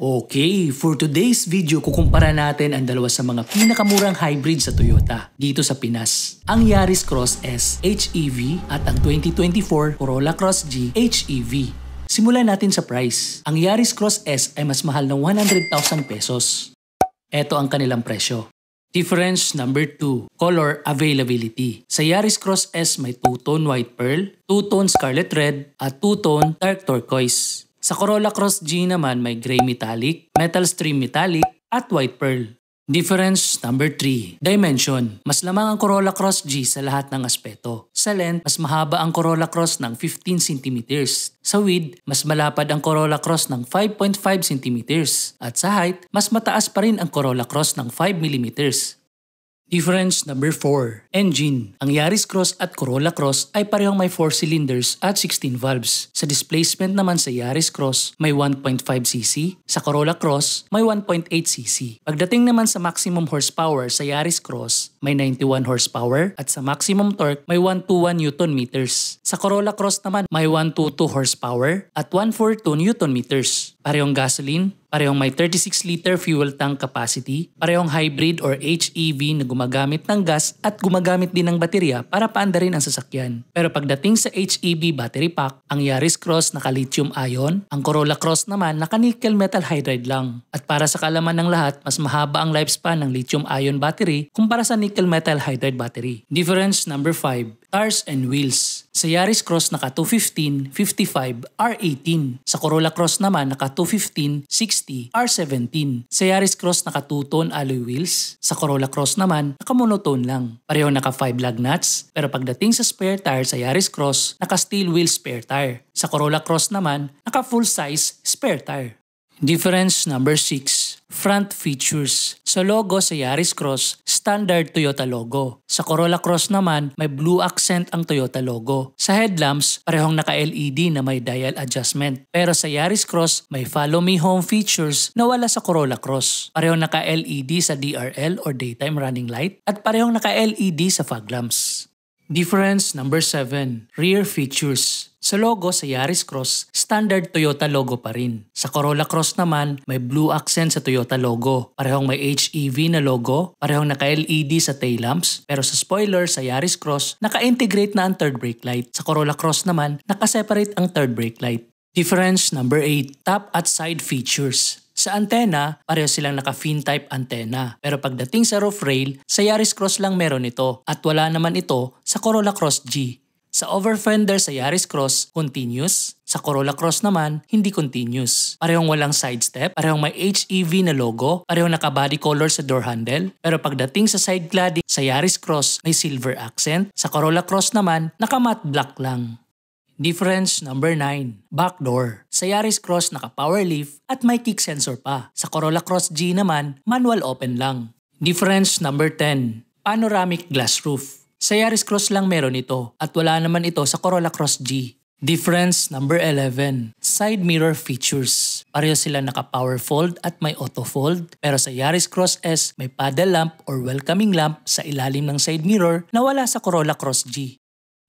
Okay, for today's video kukumpara natin ang dalawa sa mga pinakamurang hybrid sa Toyota dito sa Pinas. Ang Yaris Cross S HEV at ang 2024 Corolla Cross G HEV. Simulan natin sa price. Ang Yaris Cross S ay mas mahal ng 100,000 pesos. Ito ang kanilang presyo. Difference number 2, color availability. Sa Yaris Cross S may 2-tone white pearl, 2-tone scarlet red, at 2-tone dark turquoise. Sa Corolla Cross G naman may gray metallic, metal stream metallic, at white pearl. Difference number 3, dimension. Mas lamang ang Corolla Cross G sa lahat ng aspeto. Sa length, mas mahaba ang Corolla Cross ng 15 cm. Sa width, mas malapad ang Corolla Cross ng 5.5 cm. At sa height, mas mataas pa rin ang Corolla Cross ng 5 mm. Difference number 4, engine. Ang Yaris Cross at Corolla Cross ay parehong may 4 cylinders at 16 valves. Sa displacement naman sa Yaris Cross may 1.5cc, sa Corolla Cross may 1.8cc. Pagdating naman sa maximum horsepower sa Yaris Cross may 91 horsepower at sa maximum torque may 121 Nm. Sa Corolla Cross naman may 122 horsepower at 142 Nm. Parehong gasoline, parehong may 36-liter fuel tank capacity, parehong hybrid or HEV na gumagamit ng gas at gumagamit din ng baterya para paandarin ang sasakyan. Pero pagdating sa HEV battery pack, ang Yaris Cross naka-lithium ion, ang Corolla Cross naman naka-nickel metal hydride lang. At para sa kaalaman ng lahat, mas mahaba ang lifespan ng lithium ion battery kumpara sa nickel metal hydride battery. Difference number 5, tires and wheels. Sa Yaris Cross naka 215, 55, R18. Sa Corolla Cross naman naka 215, 60, R17. Sa Yaris Cross naka 2-tone alloy wheels. Sa Corolla Cross naman naka monotone lang. Pareho naka 5 lug nuts. Pero pagdating sa spare tire sa Yaris Cross naka steel wheel spare tire. Sa Corolla Cross naman naka full size spare tire. Difference number 6, front features. Sa logo sa Yaris Cross, standard Toyota logo. Sa Corolla Cross naman, may blue accent ang Toyota logo. Sa headlamps, parehong naka-LED na may dial adjustment. Pero sa Yaris Cross, may follow me home features na wala sa Corolla Cross. Parehong naka-LED sa DRL or daytime running light at parehong naka-LED sa fog lamps. Difference number 7, rear features. Sa logo sa Yaris Cross, standard Toyota logo pa rin. Sa Corolla Cross naman, may blue accent sa Toyota logo. Parehong may HEV na logo, parehong naka-LED sa tail lamps, pero sa spoiler sa Yaris Cross, naka-integrate na ang third brake light. Sa Corolla Cross naman, naka-separate ang third brake light. Difference number 8, top at side features. Sa antena, pareho silang naka-fin type antena. Pero pagdating sa roof rail, sa Yaris Cross lang meron ito at wala naman ito sa Corolla Cross G. Sa over fender sa Yaris Cross, continuous. Sa Corolla Cross naman, hindi continuous. Parehong walang side step, parehong may HEV na logo, parehong naka-body color sa door handle. Pero pagdating sa side cladding, sa Yaris Cross may silver accent. Sa Corolla Cross naman, naka-matte black lang. Difference number 9, back door. Sa Yaris Cross naka-power lift at may kick sensor pa. Sa Corolla Cross G naman, manual open lang. Difference number 10, panoramic glass roof. Sa Yaris Cross lang meron ito at wala naman ito sa Corolla Cross G. Difference number 11, side mirror features. Pareho sila naka-power fold at may auto fold. Pero sa Yaris Cross S may paddle lamp or welcoming lamp sa ilalim ng side mirror na wala sa Corolla Cross G.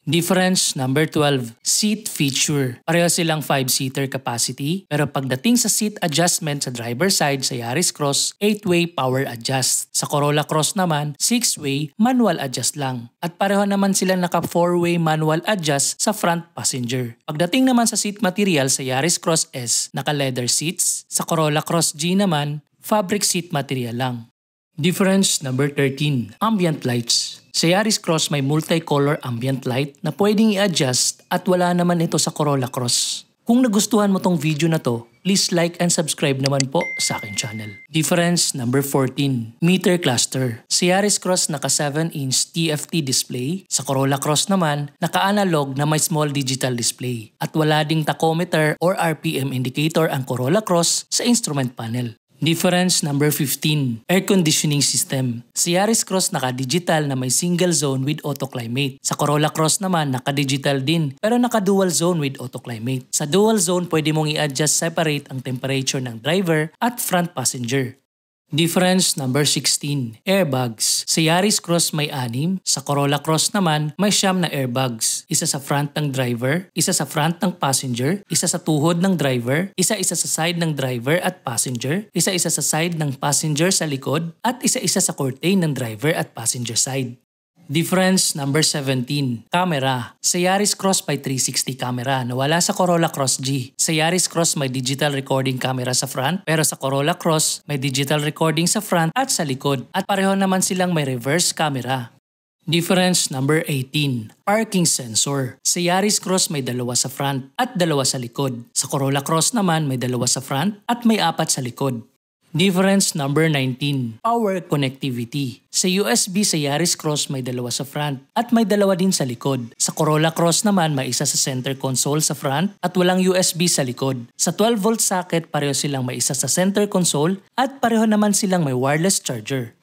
Difference number 12, seat feature. Pareho silang 5-seater capacity, pero pagdating sa seat adjustment sa driver side sa Yaris Cross, 8-way power adjust. Sa Corolla Cross naman, 6-way manual adjust lang. At pareho naman sila naka 4-way manual adjust sa front passenger. Pagdating naman sa seat material sa Yaris Cross S, naka leather seats. Sa Corolla Cross G naman, fabric seat material lang. Difference number 13, ambient lights. Sa Yaris Cross may multicolor ambient light na pwedeng i-adjust at wala naman ito sa Corolla Cross. Kung nagustuhan mo tong video na to, please like and subscribe naman po sa aking channel. Difference number 14, meter cluster. Sa Yaris Cross naka 7-inch TFT display. Sa Corolla Cross naman, naka-analog na may small digital display. At wala ding tachometer or RPM indicator ang Corolla Cross sa instrument panel. Difference number 15, air conditioning system. Sa Yaris Cross naka-digital na may single zone with auto-climate. Sa Corolla Cross naman naka-digital din pero naka-dual zone with auto-climate. Sa dual zone pwede mong i-adjust separate ang temperature ng driver at front passenger. Difference number 16. Airbags. Sa Yaris Cross may 6, sa Corolla Cross naman may 9 na airbags. Isa sa front ng driver, isa sa front ng passenger, isa sa tuhod ng driver, isa-isa sa side ng driver at passenger, isa-isa sa side ng passenger sa likod, at isa-isa sa curtain ng driver at passenger side. Difference number 17. Camera. Sa Yaris Cross may 360 camera na wala sa Corolla Cross G. Sa Yaris Cross may digital recording camera sa front, pero sa Corolla Cross may digital recording sa front at sa likod. At pareho naman silang may reverse camera. Difference number 18. Parking sensor. Sa Yaris Cross may 2 sa front at 2 sa likod. Sa Corolla Cross naman may 2 sa front at may 4 sa likod. Difference number 19. Power connectivity. Sa USB sa Yaris Cross may 2 sa front at may 2 din sa likod. Sa Corolla Cross naman may isa sa center console sa front at walang USB sa likod. Sa 12-volt socket pareho silang may isa sa center console at pareho naman silang may wireless charger.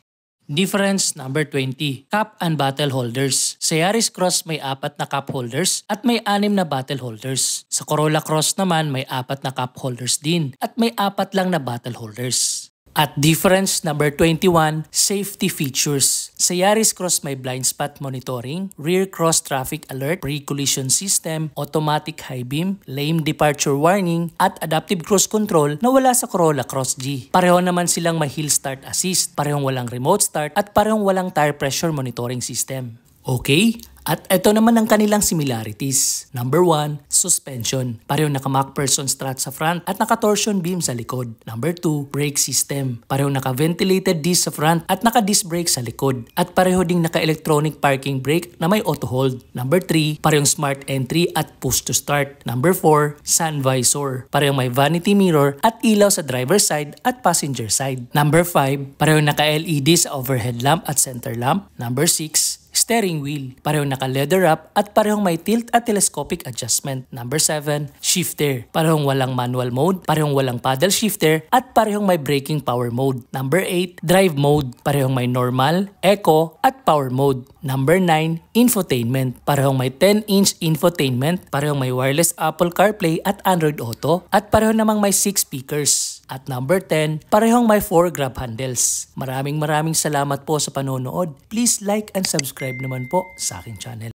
Difference number 20. Cup and bottle holders. Sa Yaris Cross may 4 na cup holders at may 6 na bottle holders. Sa Corolla Cross naman may 4 na cup holders din at may 4 lang na bottle holders. At difference number 21, safety features. Sa Yaris Cross may blind spot monitoring, rear cross traffic alert, pre-collision system, automatic high beam, lane departure warning, at adaptive cruise control na wala sa Corolla Cross G. Pareho naman silang may hill start assist, parehong walang remote start, at parehong walang tire pressure monitoring system. Okay? At ito naman ang kanilang similarities. Number 1, suspension. Parehong naka-Mack person strut sa front at naka-torsion beam sa likod. Number 2, brake system. Parehong naka-ventilated disc sa front at naka-disc brake sa likod. At pareho ding naka-electronic parking brake na may auto hold. Number 3, parehong smart entry at push to start. Number 4, sun visor. Parehong may vanity mirror at ilaw sa driver side at passenger side. Number 5, parehong naka-LED sa overhead lamp at center lamp. Number 6, steering wheel. Parehong naka-leather wrap at parehong may tilt at telescopic adjustment. Number 7, shifter. Parehong walang manual mode, parehong walang paddle shifter, at parehong may braking power mode. Number 8, drive mode. Parehong may normal, eco, at power mode. Number 9, infotainment. Parehong may 10-inch infotainment, parehong may wireless Apple CarPlay at Android Auto, at parehong namang may 6 speakers. At number 10, parehong may 4 grab handles. Maraming salamat po sa panonood. Please like and subscribe naman po sa aking channel.